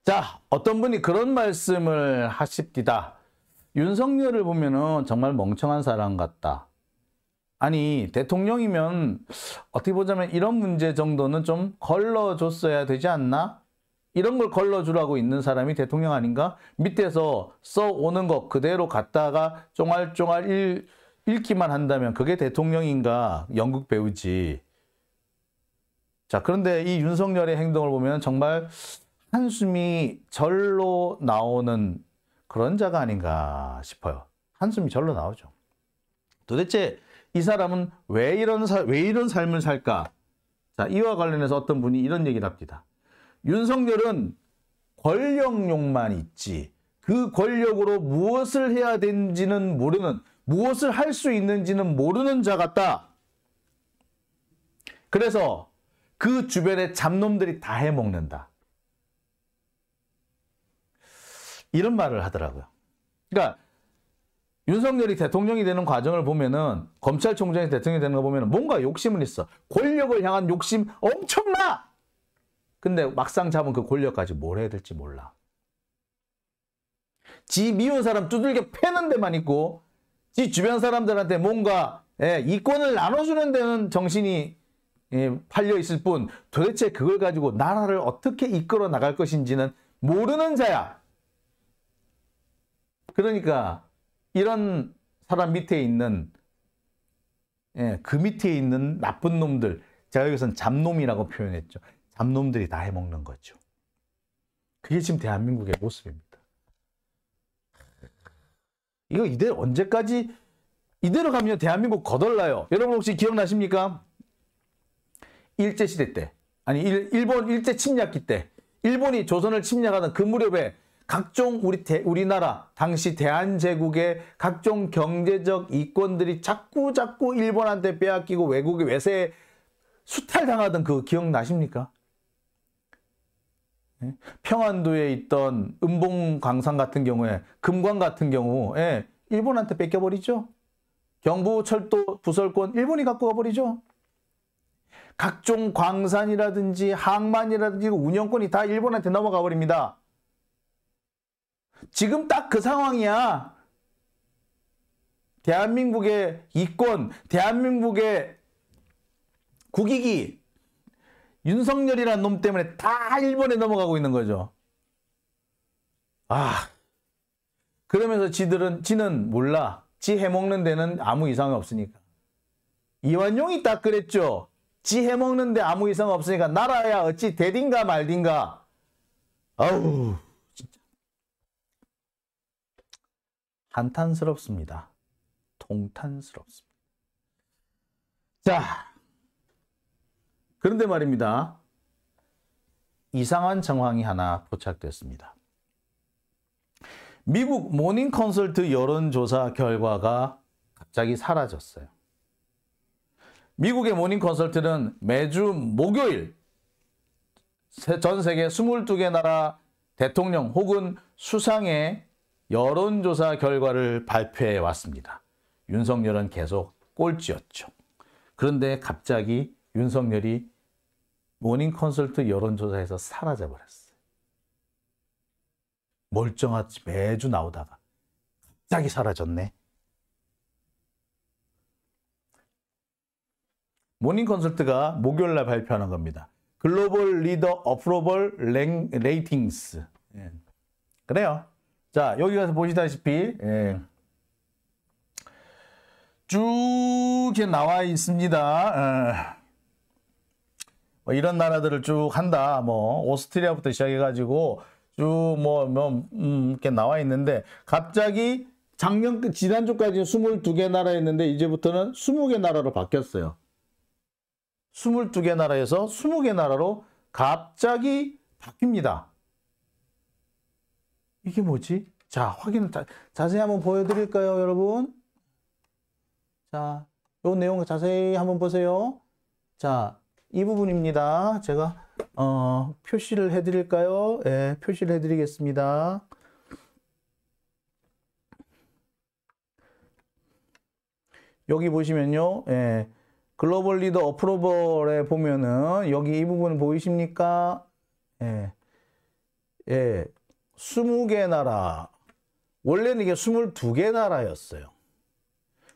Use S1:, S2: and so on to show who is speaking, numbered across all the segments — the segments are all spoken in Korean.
S1: 자, 어떤 분이 그런 말씀을 하십니다. 윤석열을 보면은 정말 멍청한 사람 같다. 아니, 대통령이면 어떻게 보자면 이런 문제 정도는 좀 걸러줬어야 되지 않나? 이런 걸 걸러주라고 있는 사람이 대통령 아닌가? 밑에서 써오는 거 그대로 갖다가 쫑알쫑알 읽기만 한다면 그게 대통령인가? 연극 배우지. 자, 그런데 이 윤석열의 행동을 보면 정말 한숨이 절로 나오는 그런 자가 아닌가 싶어요. 한숨이 절로 나오죠. 도대체 이 사람은 왜 이런 삶을 살까? 자, 이와 관련해서 어떤 분이 이런 얘기를 합니다. 윤석열은 권력욕만 있지 그 권력으로 무엇을 해야 되는지는 모르는, 무엇을 할 수 있는지는 모르는 자 같다. 그래서 그 주변에 잡놈들이 다 해먹는다. 이런 말을 하더라고요. 그러니까 윤석열이 대통령이 되는 과정을 보면은, 검찰총장이 대통령이 되는 거 보면은 뭔가 욕심은 있어. 권력을 향한 욕심 엄청나! 근데 막상 잡은 그 권력까지 뭘 해야 될지 몰라. 지 미운 사람 두들겨 패는 데만 있고, 지 주변 사람들한테 뭔가 이권을 나눠주는 데는 정신이 팔려 있을 뿐, 도대체 그걸 가지고 나라를 어떻게 이끌어 나갈 것인지는 모르는 자야. 그러니까 이런 사람 밑에 있는, 그 밑에 있는 나쁜 놈들, 제가 여기서는 잡놈이라고 표현했죠. 잡놈들이 다 해먹는 거죠. 그게 지금 대한민국의 모습입니다. 이거 이대로 언제까지 이대로 가면 대한민국 거덜나요. 여러분 혹시 기억나십니까? 일제시대 때, 아니 일본 일제 침략기 때 일본이 조선을 침략하던 그 무렵에 각종 우리나라 당시 대한제국의 각종 경제적 이권들이 자꾸 일본한테 빼앗기고 외국의 외세에 수탈당하던 그 기억나십니까? 평안도에 있던 은봉광산 같은 경우에, 금광 같은 경우에 일본한테 뺏겨버리죠. 경부철도 부설권 일본이 갖고 가버리죠. 각종 광산이라든지 항만이라든지 운영권이 다 일본한테 넘어가 버립니다. 지금 딱 그 상황이야. 대한민국의 이권, 대한민국의 국익이 윤석열이라는 놈 때문에 다 일본에 넘어가고 있는 거죠. 그러면서 지는 몰라. 지 해먹는 데는 아무 이상 없으니까. 이완용이 딱 그랬죠. 지 해먹는 데 아무 이상 없으니까 나라야 어찌 대딘가 말딘가. 아우 진짜 한탄스럽습니다. 통탄스럽습니다. 자, 그런데 말입니다. 이상한 정황이 하나 포착됐습니다. 미국 모닝 컨설트 여론조사 결과가 갑자기 사라졌어요. 미국의 모닝 컨설트는 매주 목요일 전 세계 22개 나라 대통령 혹은 수상의 여론조사 결과를 발표해 왔습니다. 윤석열은 계속 꼴찌였죠. 그런데 갑자기 윤석열이 모닝 컨설트 여론조사에서 사라져버렸어요. 멀쩡하지 매주 나오다가 갑자기 사라졌네. 모닝 컨설트가 목요일날 발표하는 겁니다. 글로벌 리더 어프로벌 레이팅스. 그래요. 자, 여기 가서 보시다시피 쭉 이렇게 나와 있습니다. 뭐 이런 나라들을 쭉 한다. 뭐 오스트리아부터 시작해가지고 쭉 이렇게 나와 있는데, 갑자기 지난주까지 22개 나라였는데 이제부터는 20개 나라로 바뀌었어요. 22개 나라에서 20개 나라로 갑자기 바뀝니다. 이게 뭐지? 자, 자세히 한번 보여드릴까요, 여러분? 자, 요 내용 자세히 한번 보세요. 자, 이 부분입니다. 제가 표시를 해드릴까요? 네, 표시를 해드리겠습니다. 여기 보시면요, 글로벌 리더 어프로벌에 보면은 여기 이 부분 보이십니까? 예, 20개 나라. 원래는 이게 22개 나라였어요.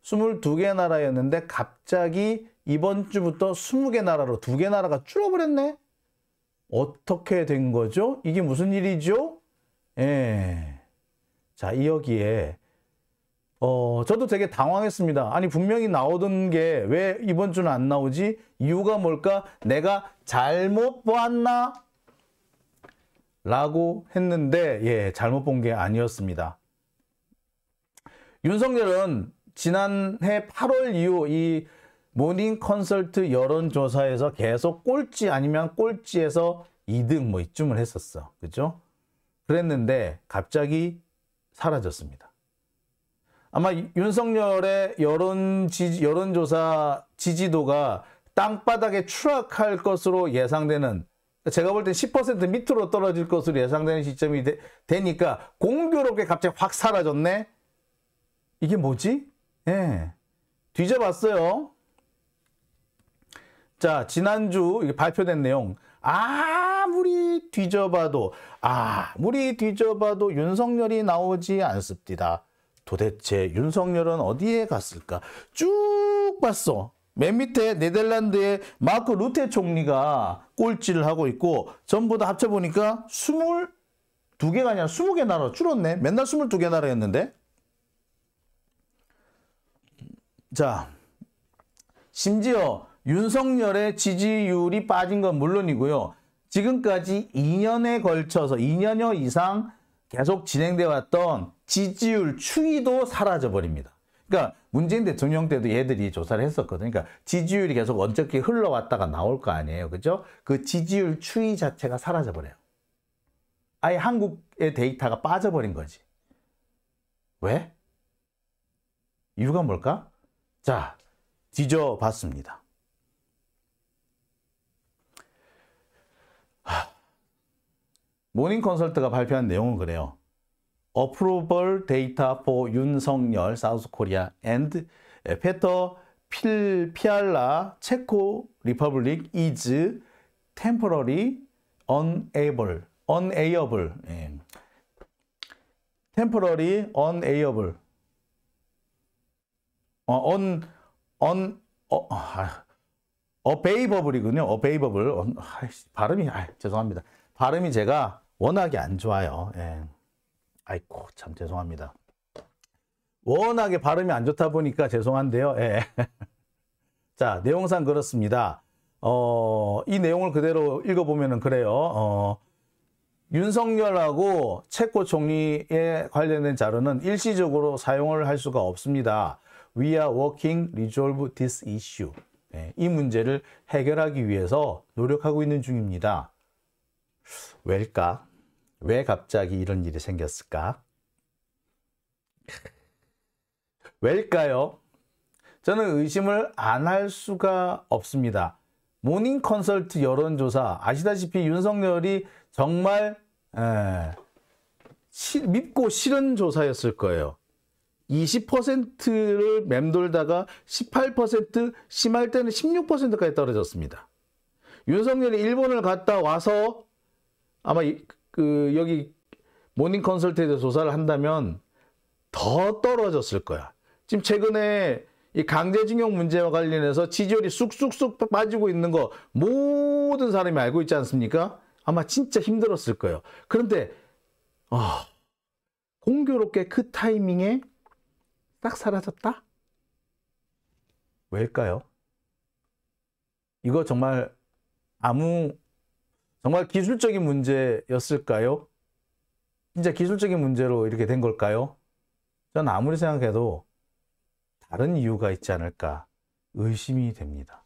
S1: 22개 나라였는데 갑자기 이번 주부터 20개 나라로 2개 나라가 줄어버렸네? 어떻게 된 거죠? 이게 무슨 일이죠? 예. 자, 여기에 저도 되게 당황했습니다. 아니, 분명히 나오던 게 왜 이번 주는 안 나오지? 이유가 뭘까? 내가 잘못 보았나? 라고 했는데, 예, 잘못 본 게 아니었습니다. 윤석열은 지난해 8월 이후 이 모닝 컨설트 여론조사에서 계속 꼴찌 아니면 꼴찌에서 2등 뭐 이쯤을 했었어. 그죠? 그랬는데 갑자기 사라졌습니다. 아마 윤석열의 여론조사 지지도가 땅바닥에 추락할 것으로 예상되는, 제가 볼 땐 10% 밑으로 떨어질 것으로 예상되는 시점이 되니까 공교롭게 갑자기 확 사라졌네? 이게 뭐지? 예. 뒤져봤어요. 자, 지난주 이게 발표된 내용. 아무리 뒤져봐도 윤석열이 나오지 않습니다. 도대체 윤석열은 어디에 갔을까? 쭉 봤어. 맨 밑에 네덜란드의 마크 루테 총리가 꼴찌를 하고 있고, 전부 다 합쳐보니까 22개가 아니라 20개 나라로 줄었네. 맨날 22개 나라였는데. 자, 심지어 윤석열의 지지율이 빠진 건 물론이고요. 지금까지 2년에 걸쳐서 2년여 이상 계속 진행되어 왔던 지지율 추이도 사라져버립니다. 그러니까 문재인 대통령 때도 얘들이 조사를 했었거든요. 그러니까 지지율이 계속 언저께 흘러왔다가 나올 거 아니에요. 그죠? 그 지지율 추이 자체가 사라져버려요. 아예 한국의 데이터가 빠져버린 거지. 왜? 이유가 뭘까? 자, 뒤져봤습니다. 모닝 컨설트가 발표한 내용은 그래요. Approval data for 윤석열, South Korea and Peter Fiala, Czech Republic is temporarily unable. 예. temporary unable. available이군요. available. 발음이, 죄송합니다. 발음이 제가 워낙에 안 좋아요. 예. 아이고, 참 죄송합니다. 워낙에 발음이 안 좋다 보니까 죄송한데요. 예. 자, 내용상 그렇습니다. 이 내용을 그대로 읽어보면 그래요. 윤석열하고 체코 총리에 관련된 자료는 일시적으로 사용을 할 수가 없습니다. We are working resolve this issue. 예, 이 문제를 해결하기 위해서 노력하고 있는 중입니다. 왜일까? 왜 갑자기 이런 일이 생겼을까? 왜일까요? 저는 의심을 안 할 수가 없습니다. 모닝 컨설트 여론조사, 아시다시피 윤석열이 정말 믿고 싫은 조사였을 거예요. 20%를 맴돌다가 18%, 심할 때는 16%까지 떨어졌습니다. 윤석열이 일본을 갔다 와서 아마 여기 모닝 컨설트에 대해서 조사를 한다면 더 떨어졌을 거야. 지금 최근에 이 강제징용 문제와 관련해서 지지율이 쑥쑥쑥 빠지고 있는 거 모든 사람이 알고 있지 않습니까? 아마 진짜 힘들었을 거예요. 그런데 공교롭게 그 타이밍에 딱 사라졌다? 왜일까요? 이거 정말 정말 기술적인 문제였을까요? 진짜 기술적인 문제로 이렇게 된 걸까요? 저는 아무리 생각해도 다른 이유가 있지 않을까 의심이 됩니다.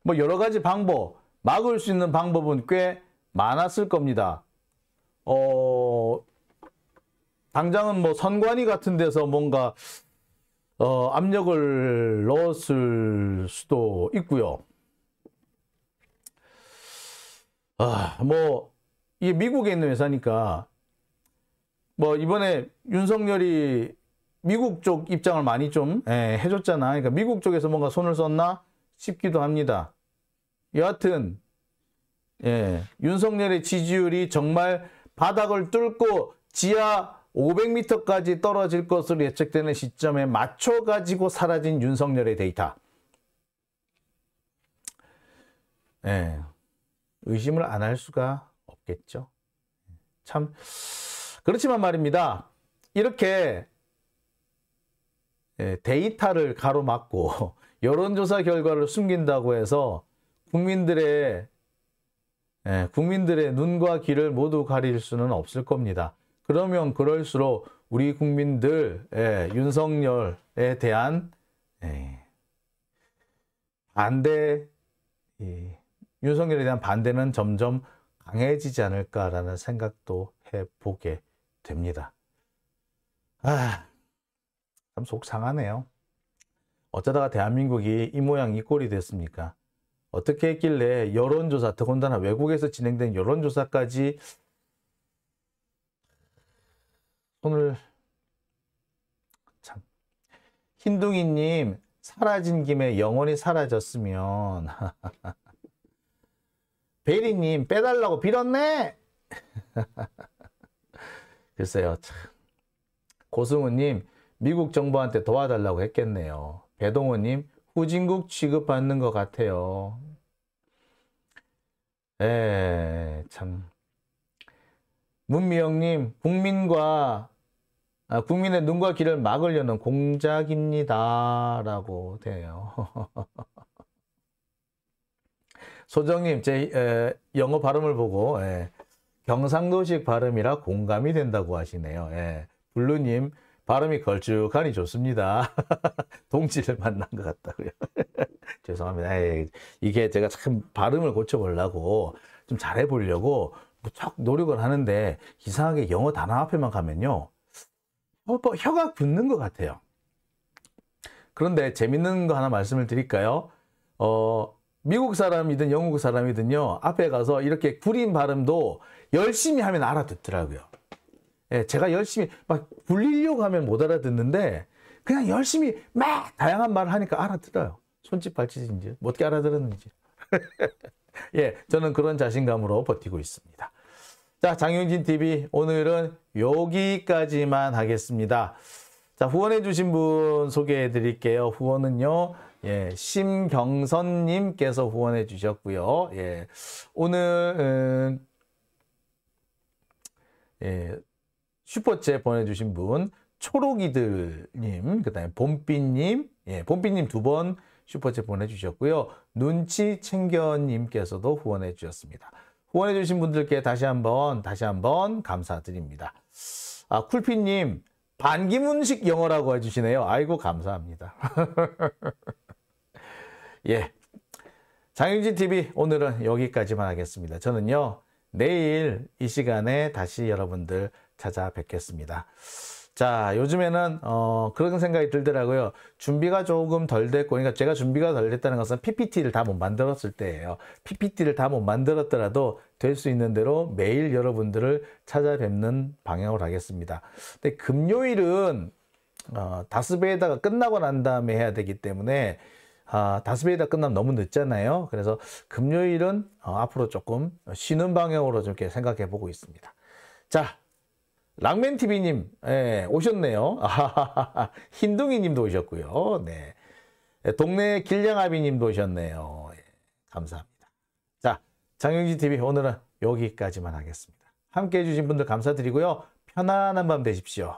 S1: 뭐 여러 가지 방법, 막을 수 있는 방법은 꽤 많았을 겁니다. 당장은 뭐 선관위 같은 데서 뭔가 압력을 넣었을 수도 있고요. 뭐 이게 미국에 있는 회사니까 뭐 이번에 윤석열이 미국 쪽 입장을 많이 좀 해줬잖아. 그러니까 미국 쪽에서 뭔가 손을 썼나 싶기도 합니다. 여하튼 예, 윤석열의 지지율이 정말 바닥을 뚫고 지하 500m까지 떨어질 것으로 예측되는 시점에 맞춰가지고 사라진 윤석열의 데이터. 예, 의심을 안 할 수가 없겠죠. 참 그렇지만 말입니다. 이렇게 데이터를 가로막고 여론조사 결과를 숨긴다고 해서 국민들의 눈과 귀를 모두 가릴 수는 없을 겁니다. 그러면 그럴수록 우리 국민들 윤석열에 대한 반대, 윤석열에 대한 반대는 점점 강해지지 않을까라는 생각도 해보게 됩니다. 참 속상하네요. 어쩌다가 대한민국이 이 모양 이 꼴이 됐습니까? 어떻게 했길래 여론조사, 더군다나 외국에서 진행된 여론조사까지 손을 참. 흰둥이님, 사라진 김에 영원히 사라졌으면 베리님, 빼달라고 빌었네. 글쎄요. 참. 고승우님, 미국 정부한테 도와달라고 했겠네요. 배동호님, 후진국 취급받는 것 같아요. 참. 문미영님, 국민의 눈과 귀를 막으려는 공작입니다. 라고 돼요. 소정님, 제 영어 발음을 보고 경상도식 발음이라 공감이 된다고 하시네요. 블루님, 발음이 걸쭉하니 좋습니다. 동지를 만난 것 같다고요. 죄송합니다. 이게 제가 참 발음을 고쳐보려고 좀 잘해보려고 무척 노력을 하는데 이상하게 영어 단어 앞에만 가면요. 혀가 굳는 것 같아요. 그런데 재밌는 거 하나 말씀을 드릴까요? 미국 사람이든 영국 사람이든요. 앞에 가서 이렇게 구린 발음도 열심히 하면 알아듣더라고요. 제가 열심히 막 굴리려고 하면 못 알아듣는데 그냥 열심히 막 다양한 말을 하니까 알아들어요. 손짓 발짓인지 어떻게 알아들었는지. 저는 그런 자신감으로 버티고 있습니다. 자, 장윤진 TV 오늘은 여기까지만 하겠습니다. 자, 후원해 주신 분 소개해 드릴게요. 후원은요. 심경선님께서 후원해 주셨고요. 오늘 슈퍼챗 보내주신 분 초록이들님, 그 다음에 봄비님, 봄비님 2번 슈퍼챗 보내주셨고요. 눈치 챙겨님께서도 후원해 주셨습니다. 후원해 주신 분들께 다시 한번 감사드립니다. 쿨피님, 반기문식 영어라고 해주시네요. 아이고, 감사합니다. 장윤진 TV 오늘은 여기까지만 하겠습니다. 저는요, 내일 이 시간에 다시 여러분들 찾아뵙겠습니다. 자, 요즘에는 그런 생각이 들더라고요. 준비가 조금 덜 됐고, 그러니까 제가 준비가 덜 됐다는 것은 PPT를 다 못 만들었을 때예요. PPT를 다 못 만들었더라도 될 수 있는 대로 매일 여러분들을 찾아뵙는 방향으로 하겠습니다. 근데 금요일은 다스베이다가 끝나고 난 다음에 해야 되기 때문에 다스베이다 끝나면 너무 늦잖아요. 그래서 금요일은 앞으로 조금 쉬는 방향으로 좀 이렇게 생각해 보고 있습니다. 자, 랑맨TV님, 오셨네요. 흰둥이님도 오셨고요. 동네 길냥아비님도 오셨네요. 감사합니다. 자, 장윤진TV 오늘은 여기까지만 하겠습니다. 함께 해주신 분들 감사드리고요. 편안한 밤 되십시오.